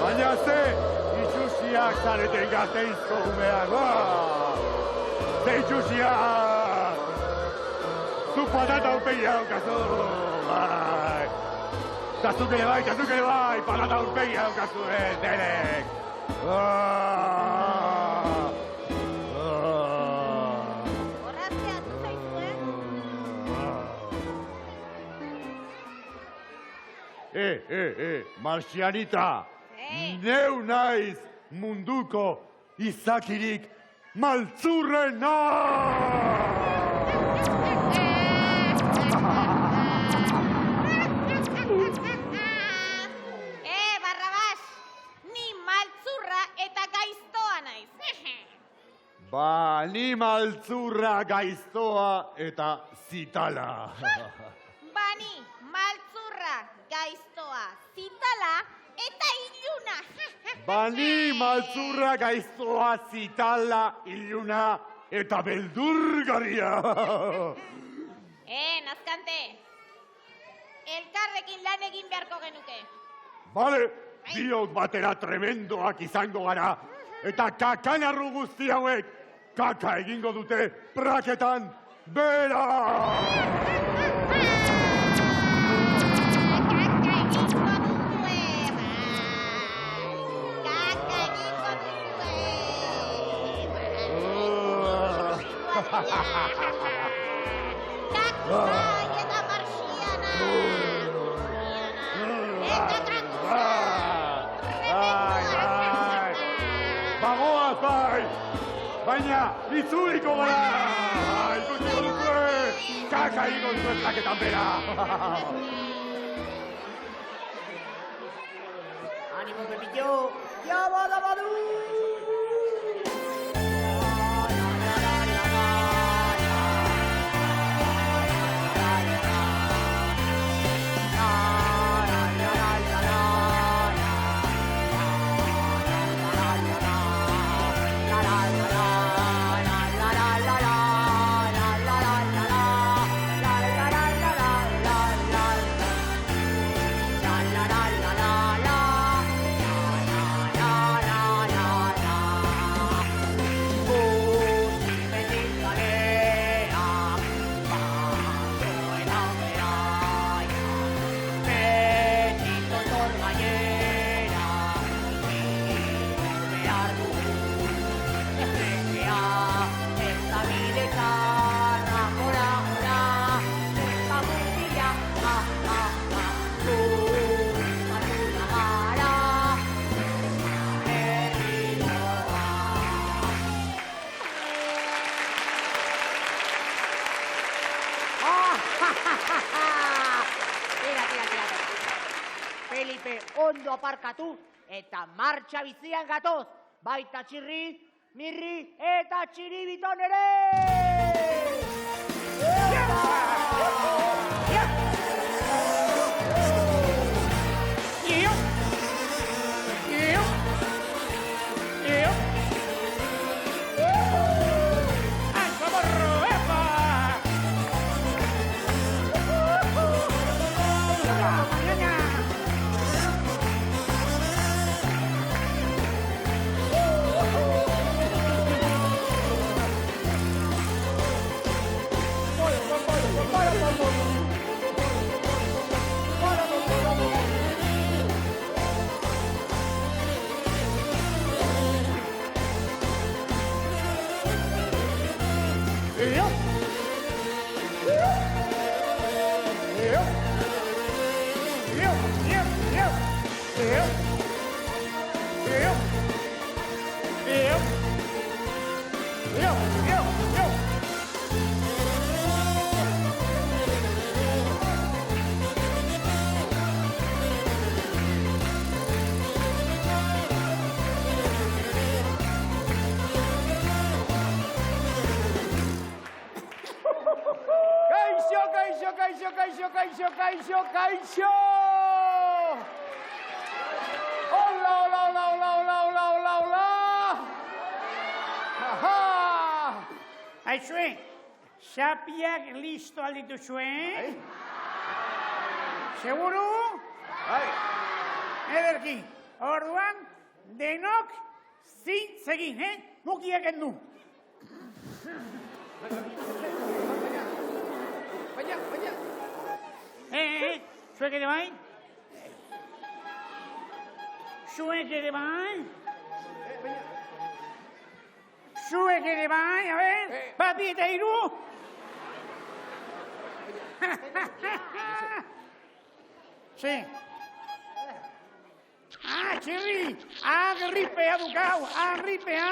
Baina ze, itxusiak zareten Gasteizko umeak. Ze itxusiak! Zu patata urpegia daukazu. Eta zuk ere bai, patata urpegia daukazu, Derek. Horraztea zu zaizuen? Marxianita, neu naiz munduko izakirik maltzurrena! Barrabas, ni maltzurra eta gaiztoa naiz. Ba, ni maltzurra, gaiztoa eta zitala. Ba, ni maltzurra, gaiztoa, zitala eta iluna. Ba, ni maltzurra, gaiztoa, zitala, iluna eta beldurgaria. Nazkante, elkarrekin lan egin beharko genuke. Bale, biok batera tremendoak izango gara, eta kakanarru guzti hauek kaka egingo dute praketan bera! Kakai eta marxiana! Eta trankuza! Bagoaz bai! Baina itzuliko gara! Ikusiko duzue! Kaka egingo duzue praketan bera! Ánimo, Pepillo! ¡Ya va la Badu! Felipe, ondo aparkatu eta martxa bizian gatoz. Baita txirri, mirri eta txiribiton ere! Kaixo! Hola! Aizue, sapiak listo alditu zuen? Seguru? Ederki, orduan, denok zintzegin, mukiak endu. Baina. Zuek ere bai? Zuek ere bai? Zuek ere bai, a ber, bati eta hiru. Sí. Txirri, agripea dukau, agripea.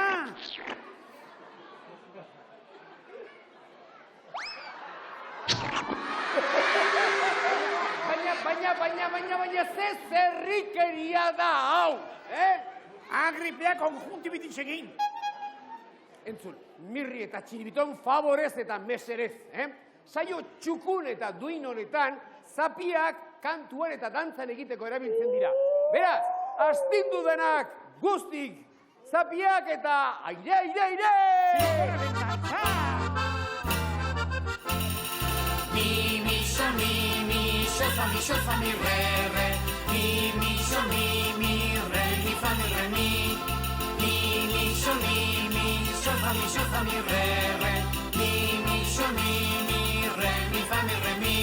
Baina, ze zerrikeria da, hau, Agripea konjuntibitin segin. Entzun, Mirri eta Txiribiton favorez eta meserez, Saio txukun eta duin honetan, zapiak kantuan eta dantzan egiteko erabiltzen dira. Beraz, astindu denak guztik, zapiak eta aire! Mi, fa, mi, re, mi, so, mi, re, mi, fa, mi, re, mi, so, fa, mi, re, mi, so, mi, re, mi, fa, mi, re, mi.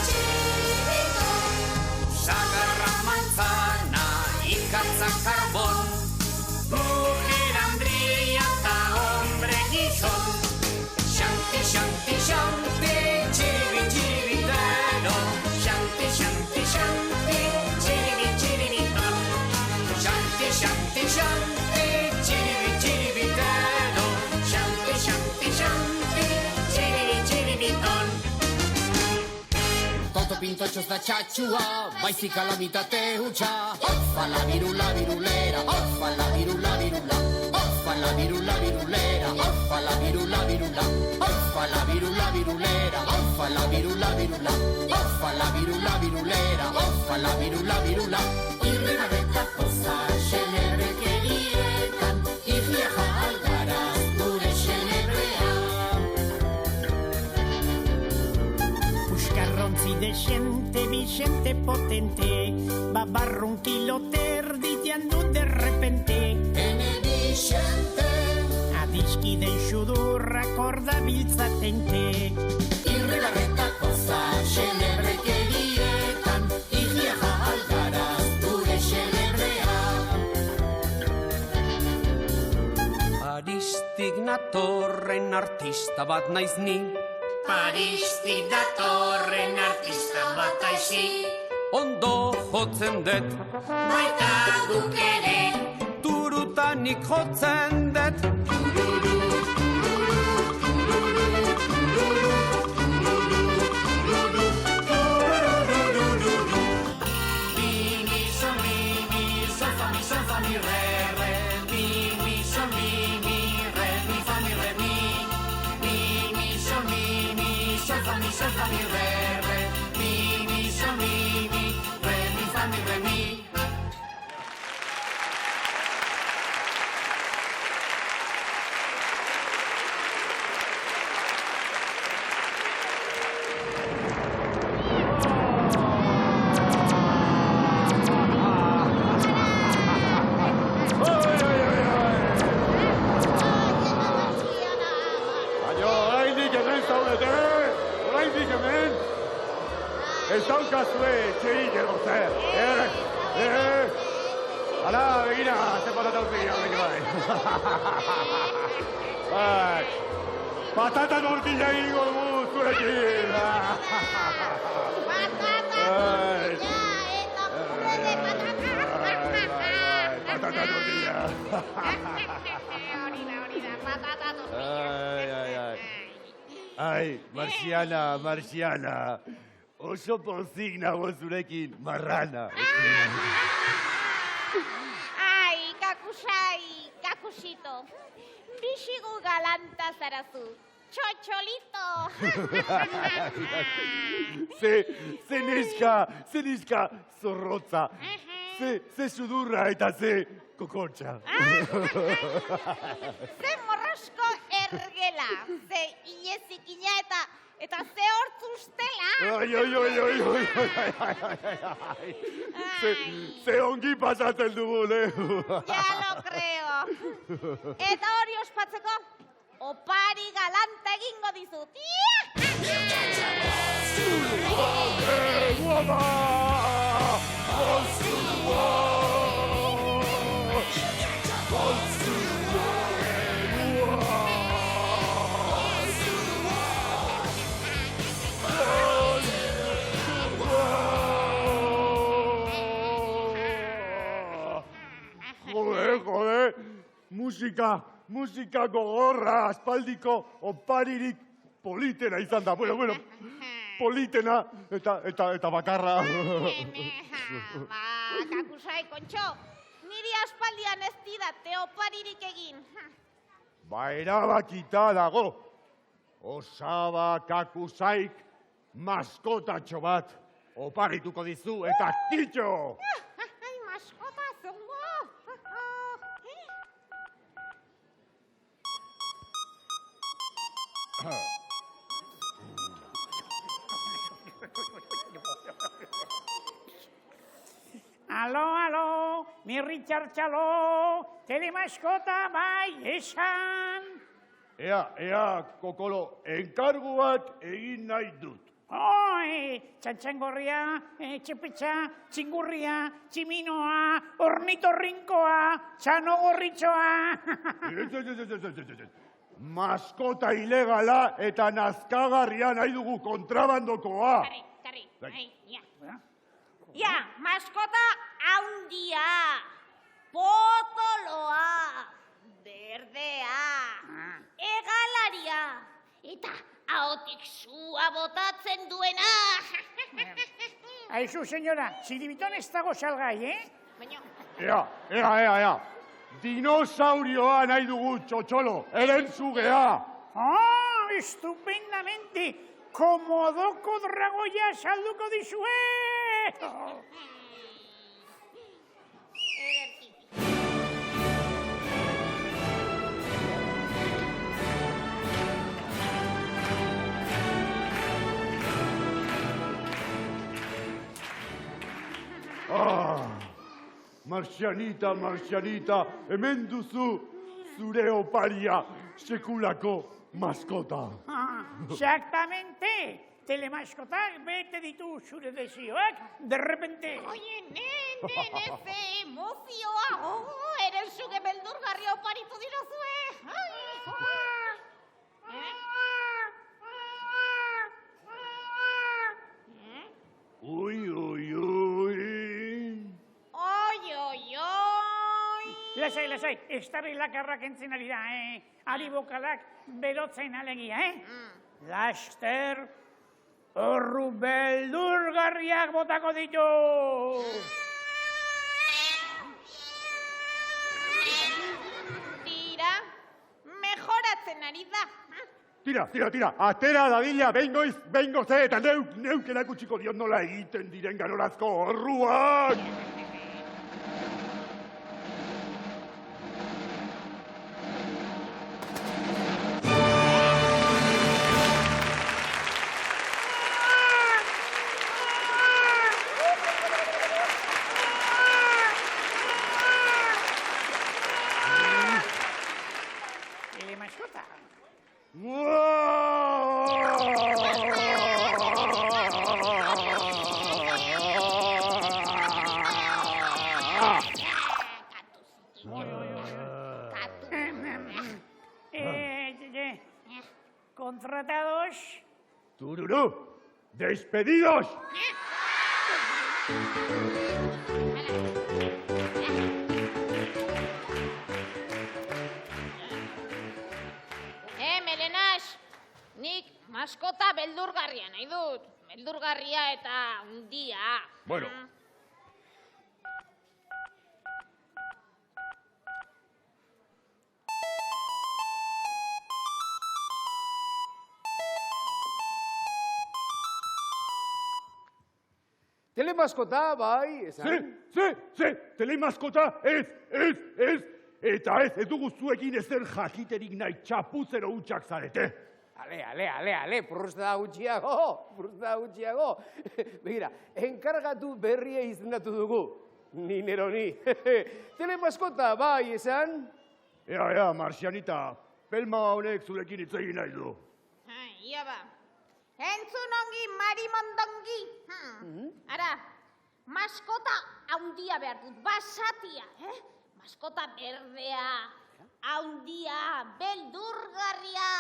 Chirito, sagarra manzana, ikatza carbón, mujer Andría ta hombre guillón. Shanti, chiribitero. Shanti, chiribitón. Shanti, chiribitero. Shanti, chiribitón. Tonto pintochos da chachua, baizik alamitatea hutsa. Offa la virulera, offa la virula. Offa la virulera, offa la virula. Offa la virulera, offa la virula. Offa la virulera, offa la virula. Irribarreta poza, xelebrekerietan, irriaja algaraz, gure xelebrean. Puscarrontzi desente, Vicente potente, babarrun kiloterdian du de repente. Ene Vicente, Adiskiden xudurra korda biltzatente. irribarreta poza, xelebrekerietan, irriaja algaraz, gure xelebrean. Paristik natorren artista bat naiz ni. Paristik datorren artista bat aizi, Ondo jotzen dut, baita guk ere. turutanik jotzen dut. Mi, so, fa, mi, re, mi, so, mi, re, mi, fa, mi, re, mi, so, fa, mi, re, mi, so, mi, re, mi, fa, mi, re, mi. Baina, oraindik hemen zaudete, oraindik hemen. Ez daukazue etxerik edo zer, Hala, begira, ze patata urtegi haurik bai. Bai, patata tortilla egingo dugu zurekin. Patata tortilla, eta puré de Patata tortilla. Hori da, patata tortilla. Ai, Marciana, oso pozik nago zurekin, marrana. Ai, kakusito. Bixigu galanta zarazu. Txotxolito. Ze neska zorrotza. Ze sudurra eta ze kokotxa. Ze morrosko ergela, ze inezikina eta ze hortz ustela. Ze ongi pasatzen dugu, Ya lo creo. Eta hori ospatzeko, opari galanta egingo dizut. Joder, musika gogorra, aspaldiko oparirik politena izan da. Bueno, politena eta bakarra. Ba, kakusai, kontxo, niri aspaldian ez didate oparirik egin. Ba, erabakita dago. Osaba kakusaik maskotatxo bat oparituko dizu eta kitxo! Ai, maskota zongo! Alo, mirri txartxalo, telemaskota bai esan. Ea, kokolo, enkargu bat egin nahi dut. Oi, txantxangorria, txepetxa, txingurria, tximinoa, ornitorrinkoa, txanogorritxoa. Maskota ilegala eta nazkagarria nahi dugu kontrabandokoa. Karri, ja, maskota haundia, potoloa, berdea, egalaria, eta ahotik sua botatzen duena. Aizu, senyora, txiribiton ez dago salgai, Baina, Ea. Dinosaurioa nahi dugu, txotxolo, erentzugea. Oh, estupendamente, komodoko dragoia salduko dizue. ederki. Marxianita, hemen duzu zure oparia sekulako maskota. Exactamente. Telemaskotak bete ditu zure desioak, de repente. Oie, nen, ze emozioa. Eren zuge beldurgarri oparitu dirozue. Ui. Lasai, estabilakarrak entzen ari da, Ari bokalak berotzen alegia, Laster, horru beldurgarriak botako ditu! Tira, mejoratzen ari da. Tira, atera dadila, behingo ze, eta neuk erakutsiko diot nola egiten diren ganorazko horruak! Contratados. Tururú, despedidos. Melenas, nik maskota beldurgarria nahi dut. Beldurgarria eta hundia. Bueno. Telemaskota, bai, esan? Sí, telemaskota, ez, Eta ez dugu zuekin ezer jakiterik nahi txapuzero hutsak zarete. Ale, prusta gutxiago. Begira, enkargatu berria izendatu dugu. Ni nero ni. Telemaskota, bai, esan? Ea, Marxianita, pelma honek zurekin hitz egin nahi du. Ia ba. Entzun ongi, marimondongi. Ara, maskota haundia behar dut, basatia. Maskota berdea, haundia, beldurgarria.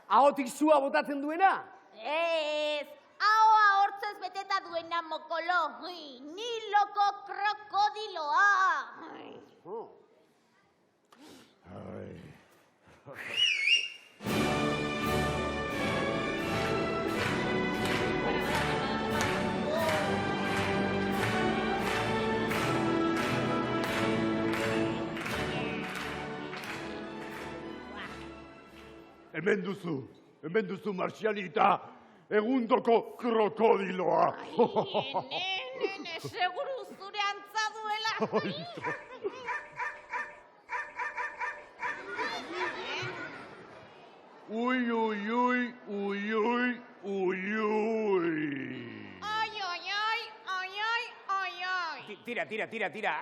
Ahotik zua botatzen duena? Ez, ahoa hortzez beteta duena mokolo. Niloko krokodiloa. Hemen duzu, Marxianita, egundoko krokodiloa. Nene, seguru zure antza duela. Ui. Tira.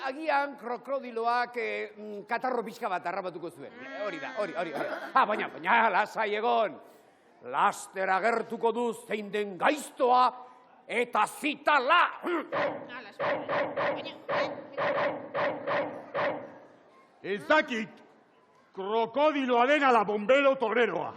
Agian krokodiloak katarro pixka bat harrapatuko zuen. Hori da. Baina, lasai egon. Laster agertuko du zein den gaiztoa eta zitala. Ez dakit, krokodiloa den ala bombero torreroa.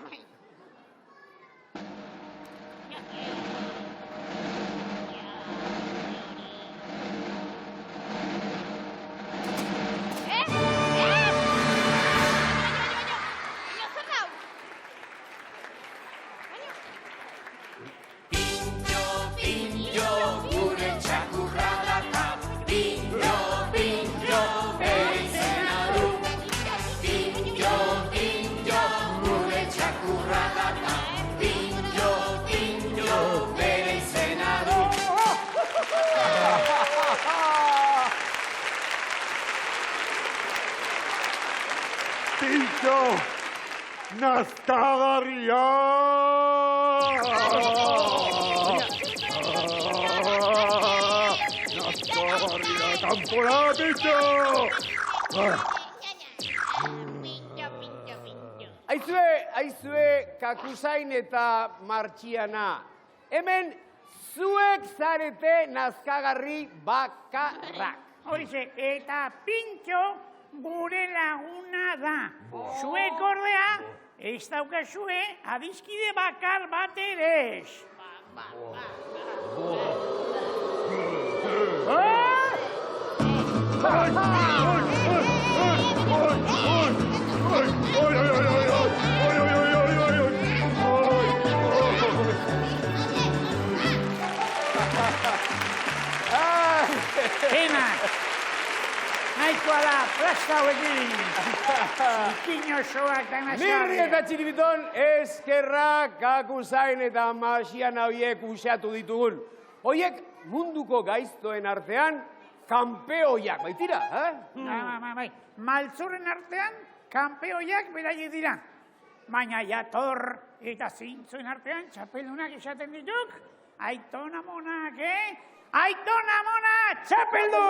Pintxo, nazkagarria! Nazkagarria, kanpora, Pintxo! Aizue, Kakuzain eta Martxiana. Hemen zuek zarete nazkagarri bakarrak. Horixe, eta Pintxo gure laguna da. Zuek ordea, ez daukazue adiskide bakar bat ere ez. Nahikoa da, plasta hauekin. Ikin osoak da nazare. Mirri eta Txiribiton eskerrak Kakuzain eta Marxiana horiek usatu ditugun. Horiek munduko gaiztoen artean kanpeoiak baitira, Bai, maltzurren artean kanpeoiak beraie dira. Baina jator eta zintzuen artean txapeldunak esaten dituk. Aitona monak, Aitona mona, txapeldu!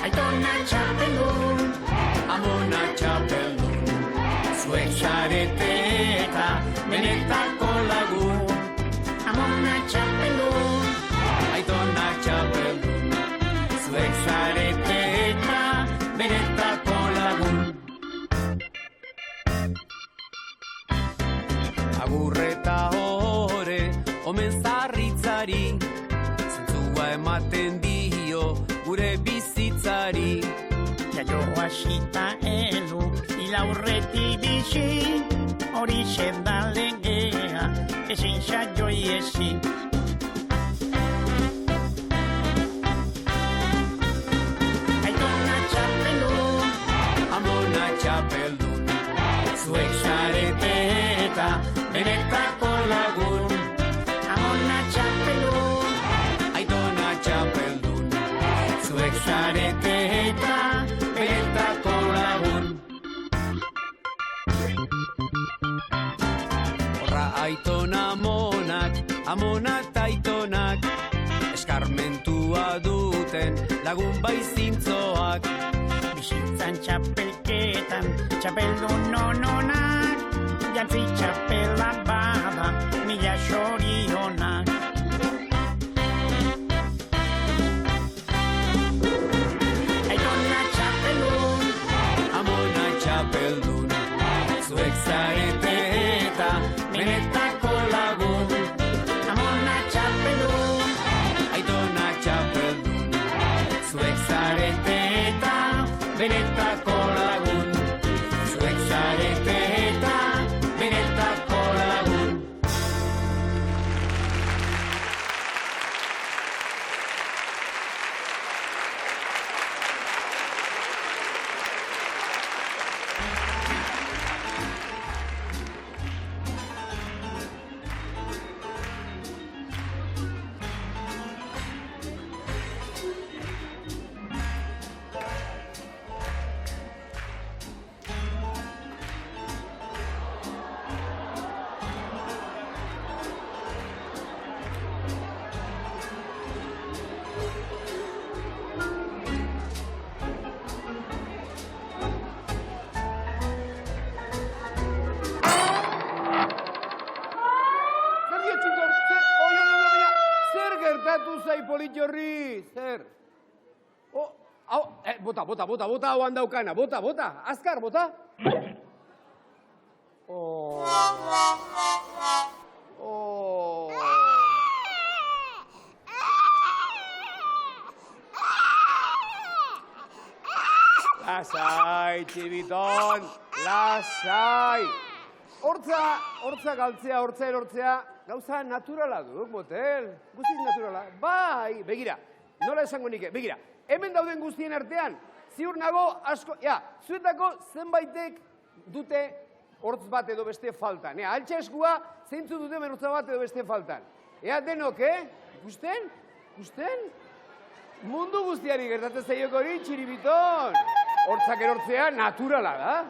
Aitona txapeldun, Amona txapeldun, zuek zarete eta benetako lagun. amona txapeldun, Aitona txapeldun, zuek zarete eta benetako lagun. Agurreta hore, omen zarritzari, zentzua ematen dio gure bizitzari. jaio hasita elu, ilaurreti bizi, hori da legea, ezin saioi ezin. Aitona txapeldun, Amona txapeldun, zuek zarete eta benetako amona taitonak, eskarmentua duten lagun bai zintzoak. Bizitzan txapelketan, txapeldun ononak, jantzi txapela bada, mila xorionak. Aitona txapeldun, Amona txapeldun, zuek zarete eta benetako lagun. amona txapeldun, Aitona txapeldun, zuek zarete eta benetako lagun. Zuek zarete eta benetako lagun. Zer dio txintor? Zer gertatu zai politxorri? Zer? Bota, hau handaukana, bota, azkar, bota. Lasai, txibiton, lasai. Hortza galtzea, hortza erortzea, gauza naturala duk, motel. Guztiz naturala. Bai, begira, nola esango nike, begira. Hemen dauden guztien artean, ziur nago asko, zuetako zenbaitek dute hortz bat edo beste faltan. Altxa eskua, zeintzu dute hortza bat edo beste faltan. Denok, Ikusten? Mundu guztiari gertatzen zaiok hori, txiribiton. Hortzak erortzea naturala da.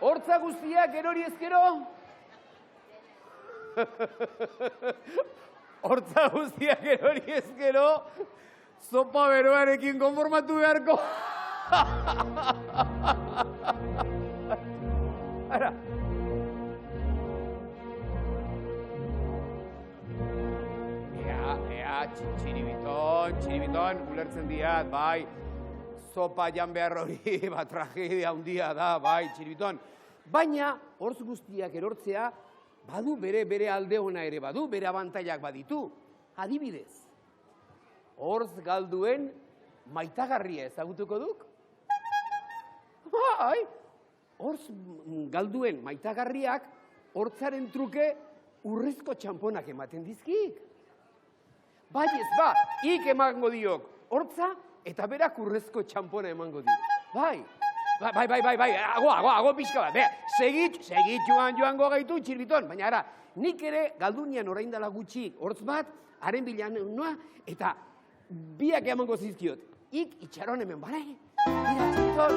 Hortza guztiak erori ezkero? Hortza guztiak erori ezkero, zopa beroarekin konformatu beharko. Ara. Txiribiton, ulertzen diat, bai. Zopa jan behar hori, tragedia handia da, bai, txiribiton. Baina, hortz guztiak erortzea, badu bere alde ona ere badu, bere abantailak baditu. Adibidez, hortz galduen maitagarria ezagutuko duk? Bai, hortz galduen maitagarriak hortzaren truke urrezko txamponak ematen dizkik. Bai ez, ik emango diok hortza eta berak urrezko txampona emango dik. Bai, ago pixka bat, segit joango gaitu txirbiton, baina ara, nik ere galdunian orain dela gutxi hortz bat, haren bilan noa, eta biak emango zizkiot. Ik itxaron hemen, bale? Mira, txirbiton.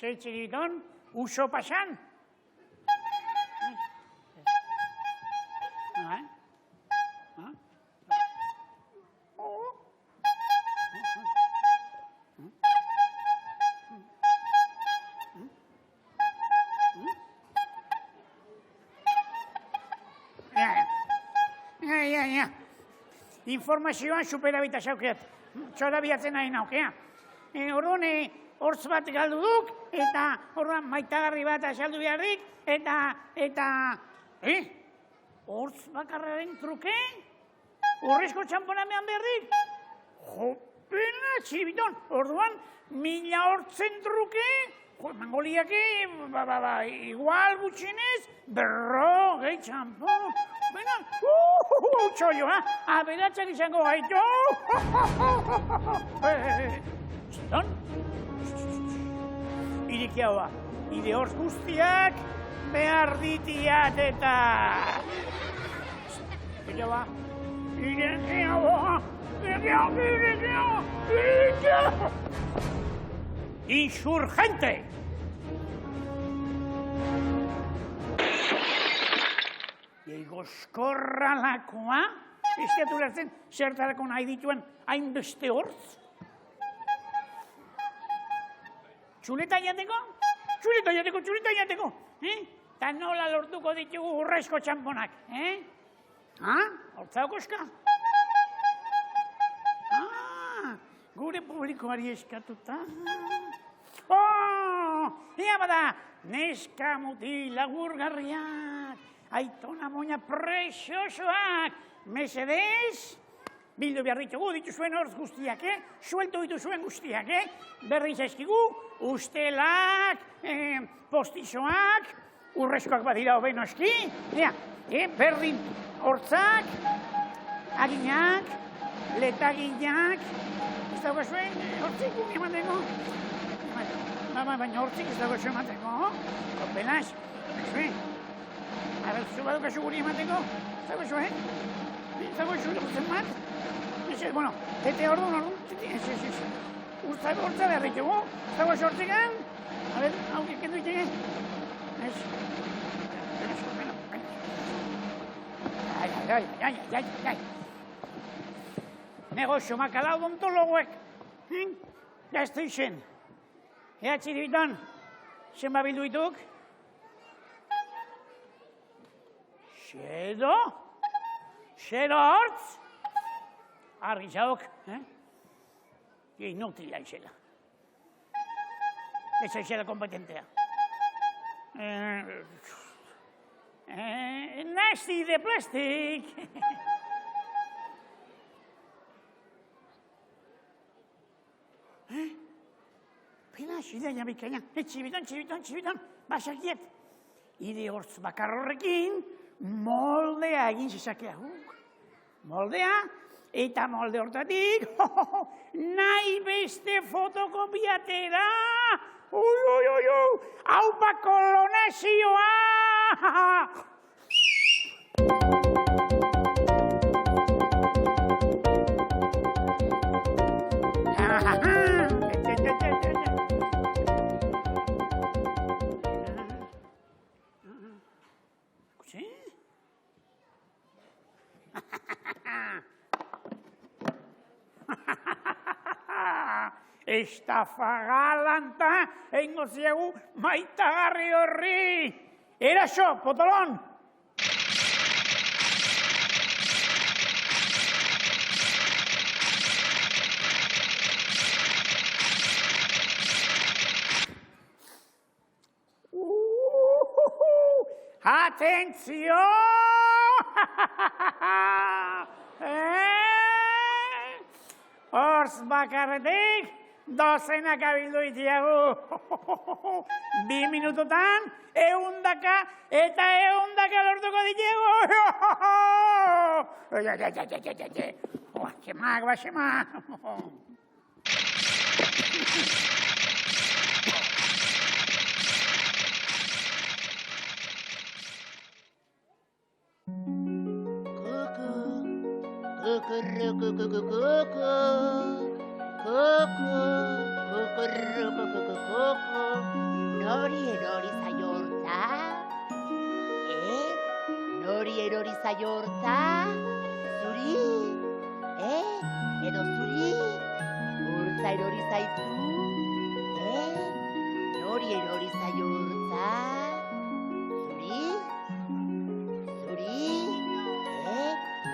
Zer txiriton, uso pasan? Informazioan superabita xaukeat. Txora biatzen nahi naukea. Orduan, hortz bat galdu duk, eta orduan maitagarri bat asaldu beharrik, eta... Hortz bakarraren truke? Horrezko txamponamean beharrik? Jopena, txibiton, orduan, 1000 hortzen truke? Mangoliake, igual gutxinez, 50 txampon. Bena, txollo, aberatxak izango gaitu. Txiton? Irikia hoa, ide hortz guztiak behar ditiat eta... Irikia hoa, irikia hoa, irikia hoa, irikia hoa, irikia hoa. insurgente! Egoskorralakoa, ez dut ulertzen zertarako nahi dituen hainbeste hortz. Txuleta jateko? Txuleta jateko! Ta nola lortuko ditugu urrezko txamponak, Hortza okoska? Gure publikoari eskatuta. Ea bada, neska mutil agurgarriak, aitona moina presiosoak, mesedez, bildu behar ditugu dituzuen hortz guztiak, suelto dituzuen guztiak, berriz eskigu, ustelak, postizoak, urrezkoak badira hobe noski, berdin hortzak, aginak, letaginak, ez dago zuen, hortzik guni emateko. Baina hortzik ez dago zuen emateko, kopelaz, zuen. Zu badukazu guri emateko, ez dago zuen, ez dago zuen urtzen bat. Bueno, tete orduan, hortza behar ditugu, ez dago hortzikan, hau kendu itxege. Ai. Negozio makala odontologoek. Gazte izen. Ea txiribiton, zen babildu dituk? Xedo? Xedo hortz? Argi zauk, inutila izela. Ez izela kompetentea. Nasti de plastik. Pena, ideia bikaina. Txibiton, basakiet. Ide hortz bakar horrekin, moldea egin zezakea. Moldea, eta molde hortatik, nahi beste fotokopiatera. Haupa kolonazioa! Estafa galanta egingo ziegu maitagarri horri. Eraso, potolon! Atentzio! Hortz bakarretik, dozenak abildu itiagu. 2 minutotan, 100 eta 100 lortuko ditiagu. Xemak. Nori erori zaio hortza? Nori erori zaio hortza? Zuri? Edo zuri? Hortza erori zaitu? Nori erori zaio hortza? Zuri?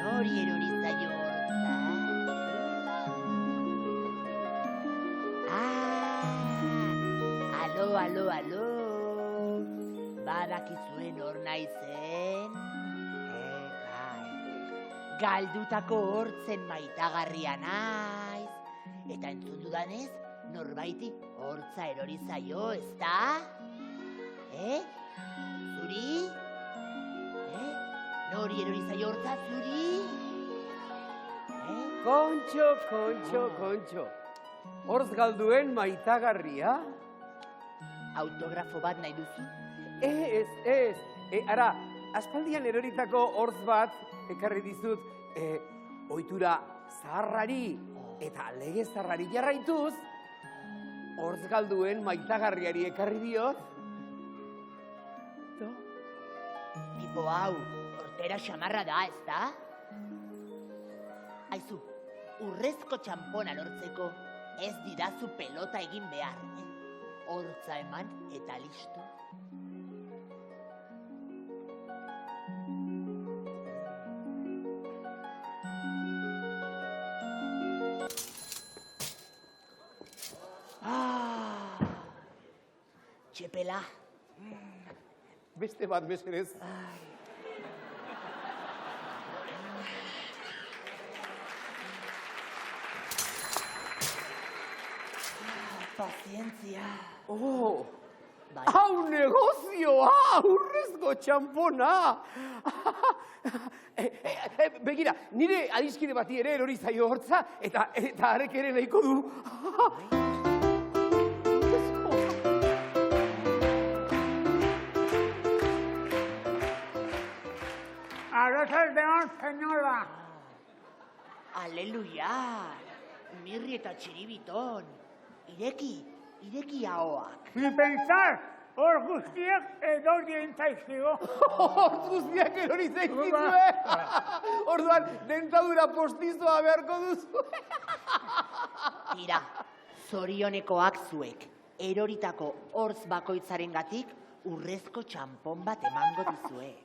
Nori erori zaio hortza? Alo, badakizuen hor naizen? Galdutako hortzen maitagarria naiz. Eta entzun dudanez, norbaiti hortza erori zaio, ezta? Zuri? Nori erori zaio hortza, zuri? Kontxo. Hortz galduen maitagarria? Autografo bat nahi duzu? Ez. Ara, aspaldian eroritako hortz bat ekarri dizut, ohitura zaharrari eta lege zaharrari jarraituz, hortz galduen maitagarriari ekarri diot. Tipo hau, hortera xamarra da, ez da? Aizu, urrezko txampona lortzeko ez didazu pelota egin behar. Hortza eman eta listo. Txepela. Beste bat mesedez. Pazientzia. Oh, Bai. hau negozioa, urrezko txampona. Begira, nire adiskide bati ere erori zaio hortza, eta arek ere nahiko du. Arratsaldeon, señora. Aleluia. Mirri eta txiribiton. Ireki ahoak. Ni pensar, hor guztiak edorien zaizkigo. Hortz guztiak erori zaizkizue. Orduan, dentadura postizoa beharko duzu. Tira, zorionekoak zuek. Eroritako hortz bakoitzarengatik urrezko txampon bat emango dizue.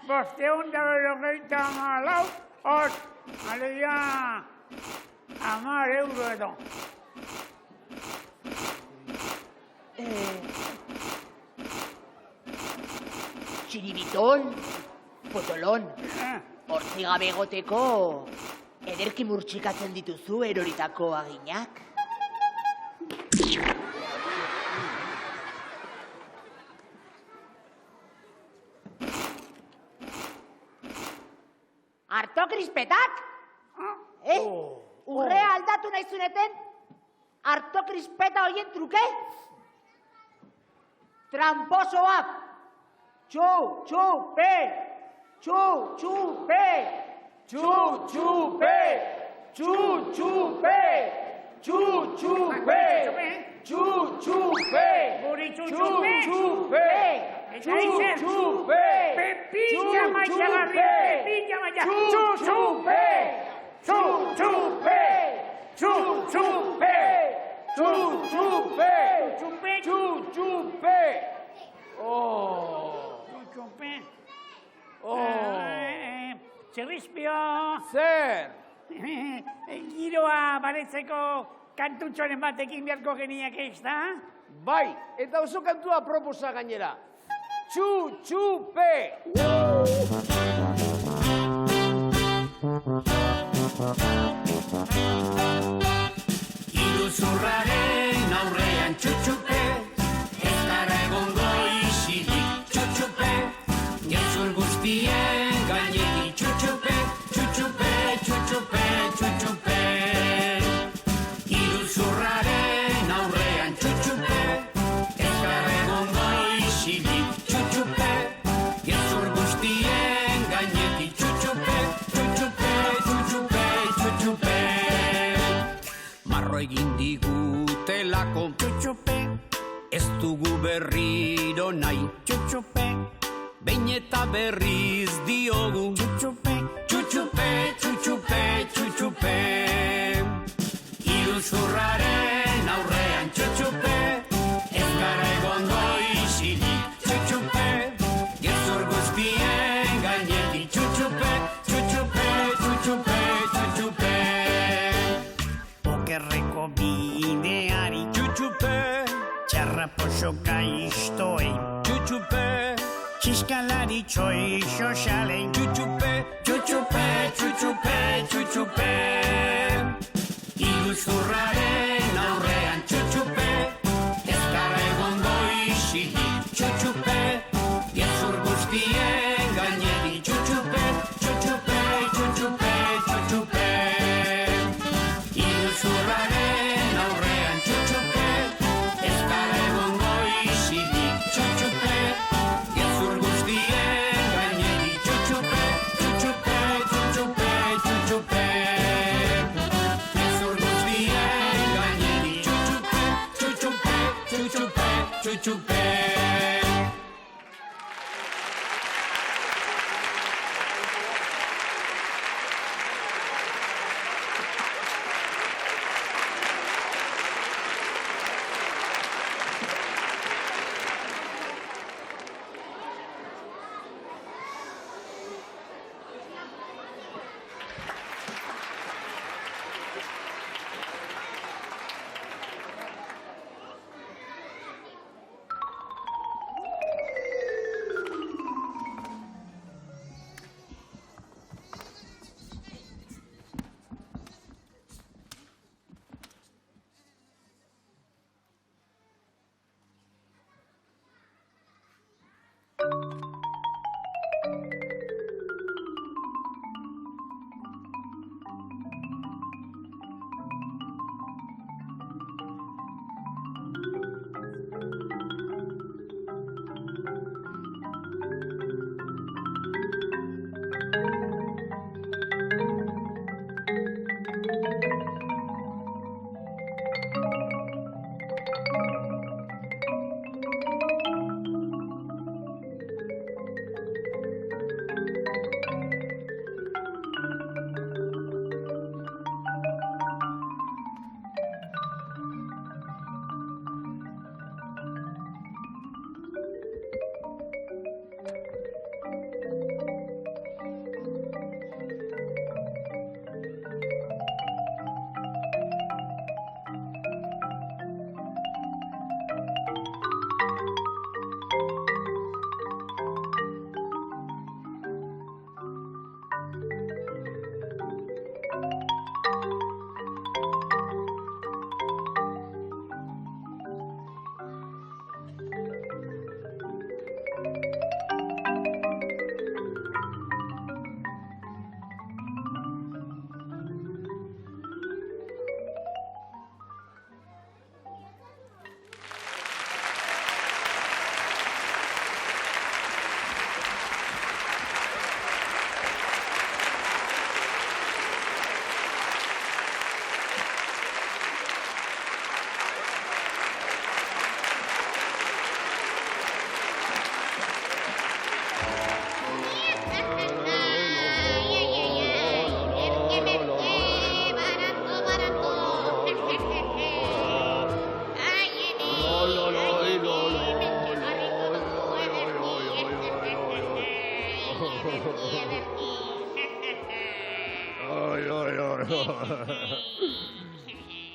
Bosteun da berrogeita hamalau, hor, alegia, 10 euro edo. Txiribiton, potolon, hortzi gabe egoteko ederki murtsikatzen dituzu eroritako aginak. Arto krispetak? Urrea aldatu nahi zuneten? Arto krispeta horien truke? Tramposoak! Txu-txu-pe! Txu-txu-pe! Txu-txu-pe! Txu-txu-pe! Txu-txu-pe! Txu-txu-pe! Guri txutxupe! Txu-txu-pe! Eta izen! Txu-txu-pe! Pepilla maitxagarria! Pepilla maitxagarria! Txu-txupe! Txu-txupe! Txu-txupe! Txu-txupe! Txutxupe! Txu-txupe! Oh! Txutxupe! Oh! Txerrizpio! Zer? Giroa baretzeko kantutxoren batekin beharko geniak ez da? Bai, eta oso kantua proposa gainera. Txu-txupe! Iruzurraren aurrean txutxupe, ez gara egongo isilik txutxupe, gezur guztien gainetik txutxupe, txutxupe, txutxupe, txutxupe. Iruzurraren aurrean txutxupe, ez gara egongo isilik txutxupe, gezur guztien gainetik txutxupe, txutxupe, txutxupe, txutxupe. Marro egin digutelako txutxupe, ez dugu berriro nahi txutxupe, behin eta berriz diogu txutxupe, txutxupe, txutxupe, txutxupe. Iruzurraren aurrean txutxupe, ez gara egongo isilik txutxupe, gezur guztien gainetik txutxupe, txutxupe, txutxupe, txutxupe. Okerreko bideari Txutxupe, txarraposo gaiztoei txutxupe, txiskalari txoixo xalei txutxupe, txutxupe, txutxupe, txutxupe. Iruzurraren aurrean txutxupe, txutxupe, gezur guztien gaineri txutxupe, txutxupe, txutxupe, txutxupe. Iruzurraren aurrean txutxupe, ez gara egongo isilik txutxupe, gezur guztien gaineri txutxupe, txutxupe, txutxupe, txutxupe. Gezur guztien gaineri txutxupe, txutxupe, txutxupe, txutxupe.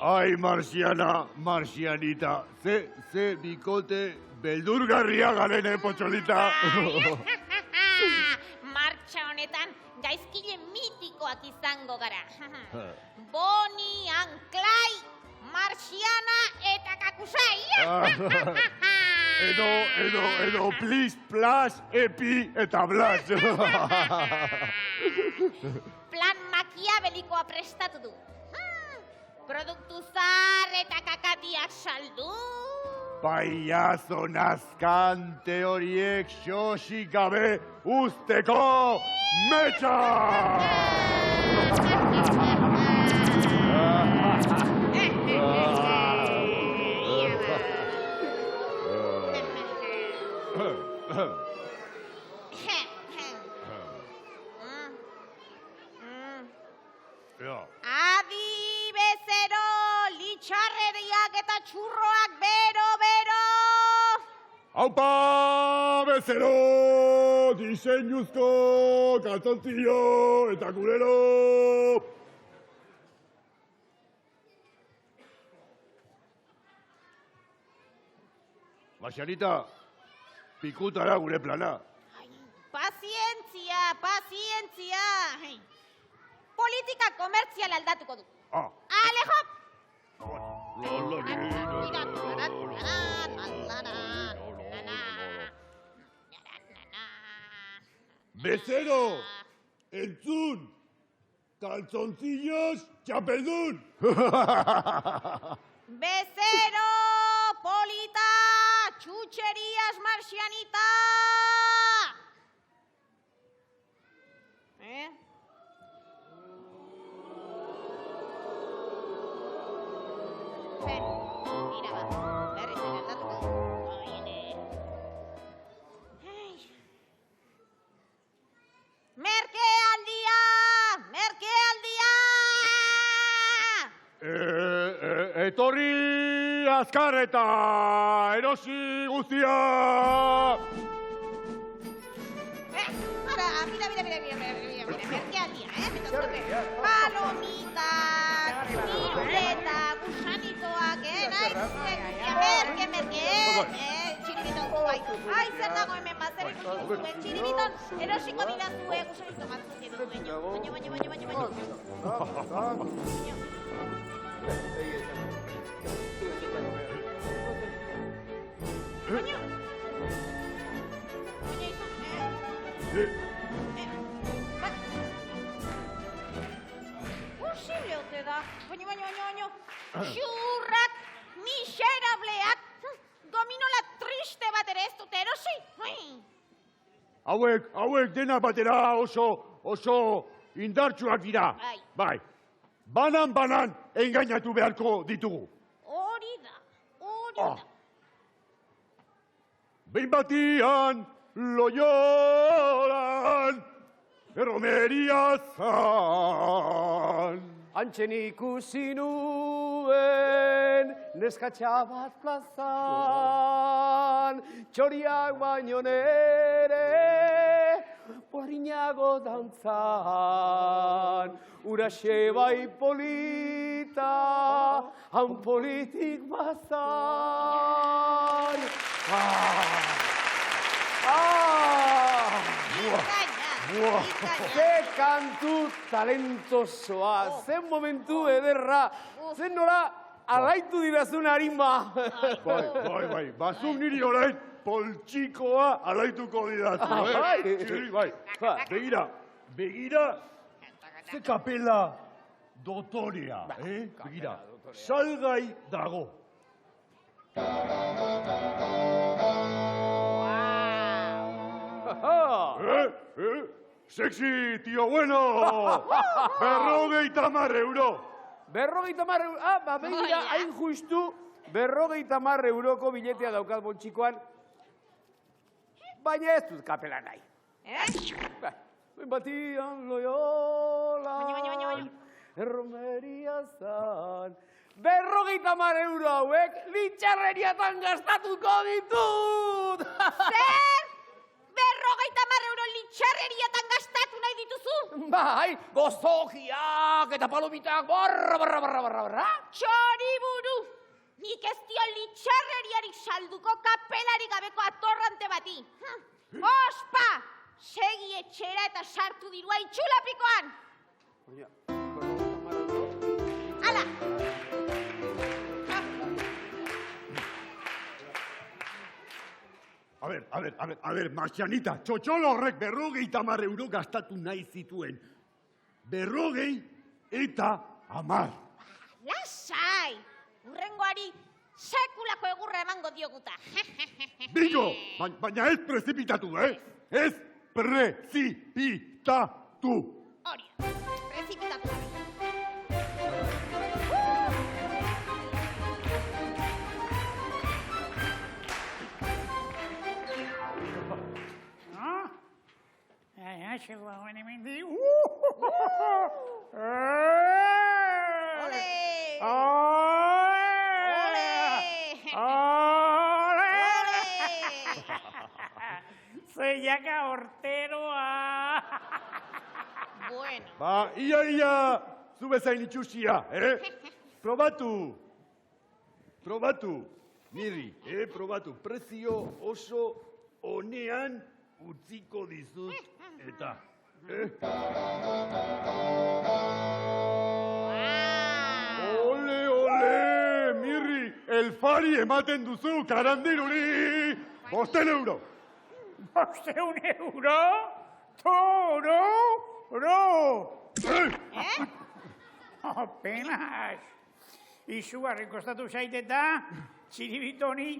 Ai, Marciana, Marcianita, ze bikote beldurgarria garen, potxolita. Martxa honetan gaizkile mitikoak izango gara. Boni, Anklai, Marciana eta Kakusai. Edo, plis, plas, epi eta blas. Plan makiabelikoa prestatu du. Produktu zar eta kakatiak saldu. Paiazo nazkante horiek xosik gabe usteko metxa! Adi bezero, litxarreriak eta txurroak bero. Aupa, bezero, diseinuzko, kalzontzio eta kulero. Marcianita, pikutara gure plana. Pazientzia. Politika komertzial aldatuko du. Alejo! Bezero, entzun, calzoncillos, txapeldun. Bezero, polita, chucherías, marcianita. Mira, va. Berriz ere aldatuko du. Merkealdia! Merkealdia! Etorri azkar eta erosi guztia! Ara, mira, merkealdia, Palomitas, piruleta, gusanitoak, merke, txiribiton zuai. Ai, zer dago hemen bat, zer ikusi zuen, txiribiton erosiko dira zue, gusanito batzuk edo dueño. Baino. Posible ote da, baino. Xurrak, miserableak, gominola triste bat ere ez dute erosi. Hauek dena batera oso indartsuak dira. Bai. Banan engainatu beharko ditugu. Hori da. Behin batian, Loiolan, erromeria zan. Antxen ikusi nuen, neskatxa bat plazan, txoriak baino nere, porinago dantzan, uraxe bai polita, han politik bazan. Ze kantu talentosoa, zen momentu ederra, zen nola alaitu dirazun harinba. Bai, bazuk niri orain poltsikoa alaituko didazu, Bai. Begira, ze kapela dotorea, Begira, salgai dago. Sexy, tío bueno! 50 euro! 50 euro, begira, hain justu, 50 euroko biletea daukat boltsikoan, baina ez dut kapela nahi. Behin batian Loiolan, erromeria zan, 50 euro hauek litxarreriatan gastatuko ditut! Zer? 50 euro litxarreriatan gastatu nahi dituzu? Bai, gozokiak eta palomitak, barra. Txoriburu! Nik ez dio litxarreriarik salduko kapelarik gabeko atorrante bati. Ospa! Segi etxera eta sartu dirua itxulapikoan! Ala! A ver, Marcianita, txotxolo horrek 50 euro gastatu nahi zituen. 50 eta 10. Lasai! Urrengoari sekulako egurra emango dioguta. Bingo! Baina ez prezipitatu, Ez prezipitatu. Hori, prezipitatu. Xego hauen hemen di. Ole! Zeiaka horteroa. Bueno. Ba, ia, zu bezain itxusia, Probatu. Niri, probatu. Prezio oso onean utziko dizut eta. Ole, Mirri, elfari ematen duzu, karandiruri. 500 euro. 500 euro? Toro! Eh? Apenas. Izugarri kostatu zaiteta, txiribitoni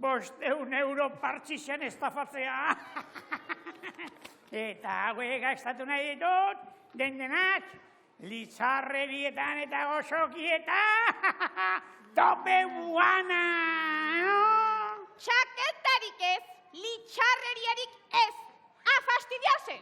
500 euro partxizian estafatzea. Eta hauek gastatu nahi ditut, denak, litzarrerietan eta gozokietan, tope buana! Txaketarik ez, litxarreriarik ez, a fastidiarse!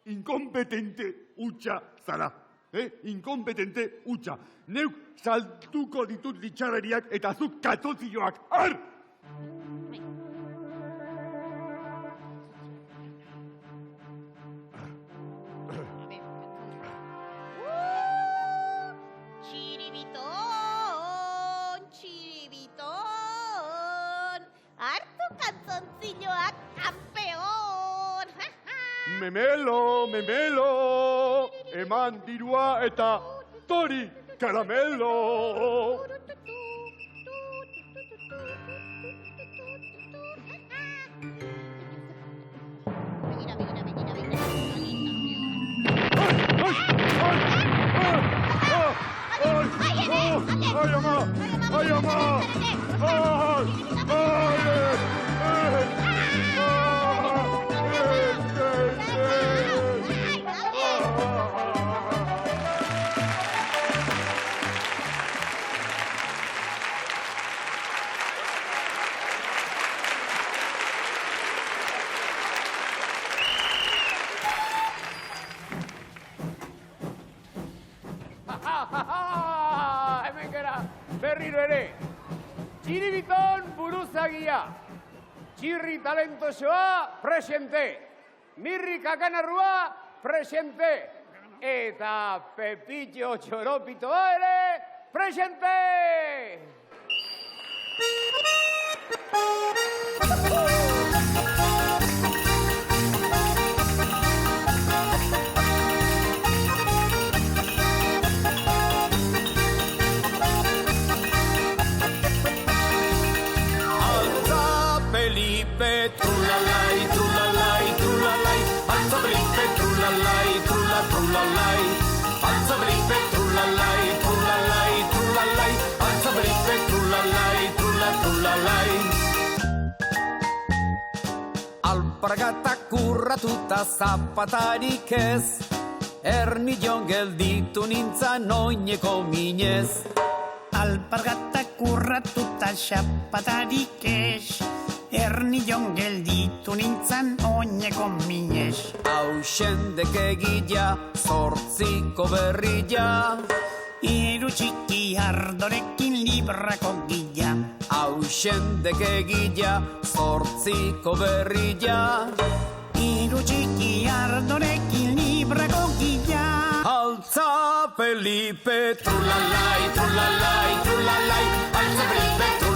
Inkompetente hutsa zara. Inkompetente hutsa. Neuk saltuko ditut litxarreriak eta zuk katozioak. Ar! Txiribiton, hartu kantzontziloak kampeon. Memelo, eman dirua eta tori karamelo. ¡Ay, mamá! ¡Ay, mamá! Hemen gara, berriro ere. Txiribiton buruzagia. Txirri talentosoa presente. Mirri kakanarrua presente. Eta Pepillo txoropitoa ere presente. Felipe, trulalai, trulalai, trulalai, alza Felipe, trulalai, trulalai, alza Felipe, trulalai, trulalai, trulalai, alza Felipe, trulalai, trulalai. Alpargatak urratuta zapatarik ez, ernilon gelditu nintzan oineko minez. Alpargatak urratuta zapatarik ez, ernilon gelditu nintzan oineko minez. Hauxendek egila, zortziko berrila, Hiru txiki ardorekin librako gila. hauxendek egila, zortziko berrila, Hiru txiki ardorekin librako gila. altza Felipe, trulalai, trulalai, trulalai, altza Felipe, trulalai.